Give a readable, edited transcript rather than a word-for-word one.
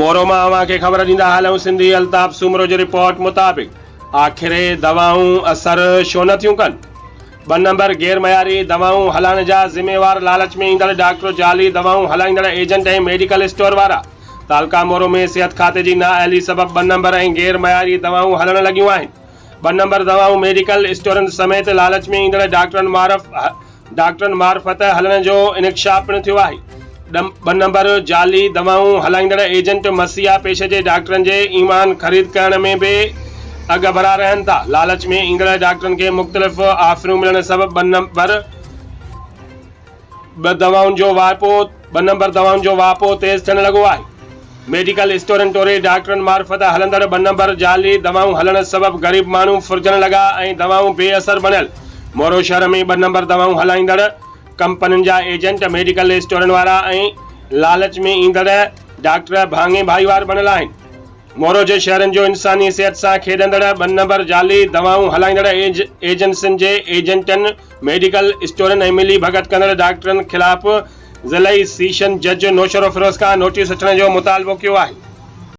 मोरो मां अव्हांखे ख़बर ॾींदा हलूं सिंधी अल्ताफ़ सूमरो जी रिपोर्ट मुताबिक़ आख़िर दवाऊं असर छो नथियूं कनि। 2 नंबर गैर मयारी दवाऊं हलाइण जा ज़िम्मेवार लालच में ईंदड़ डॉक्टर, जाली दवाऊं हलाईंदड़ एजेंट ऐं मेडिकल स्टोर वारा। तालका मोरो में सिहत खाते जी नाअहली सबब 2 नंबर ऐं गैर मयारी दवाऊं हलण लॻियूं आहिनि। 2 नंबर दवाऊं मेडिकल स्टोरनि समेत लालच में ईंदड़ डॉक्टरनि मार्फत हलण जो इंकशाफ पिणु थियो आहे। 2 नंबर जाली दवाऊं हलाईंदड़ एजेंट मसीहा पेश जे डॉक्टरनि जे ईमान ख़रीद करण में भी अघ भरा रहनि था। लालच में ईंदड़ डॉक्टरनि खे मुख़्तलिफ़ ऑफरूं मिलण सबब 2 नंबर दवाउनि जो वापो तेज़ थियण लॻो आहे। मेडिकल स्टोरनि तोरे डॉक्टरनि मार्फत हलंदड़ 2 नंबर जाली दवाऊं हलण सबब गरीब माण्हू फुरजण लॻा ऐं दवाऊं बेअसर बणियल। मोरो शहर में 2 नंबर दवाऊं हलाईंदड़ कंपनियुनि जा एजेंट, मेडिकल स्टोरनि वारा ऐं लालच में ईंदड़ डॉक्टर भाङे भाईवार बणियल आहिनि। मोरो जे शहरनि जो इंसानी सिहत सां खेॾंदड़ 2 नंबर जाली दवाऊं हलाईंदड़ एजेंसियुनि जे एजेंटनि, मेडिकल स्टोरनि ऐं मिली भगत कंदड़ डॉक्टरनि ख़िलाफ़ ज़िलई सेशन जज नौशरो फिरोज़ खां नोटिस अचण जो मुतालबो कयो आहे।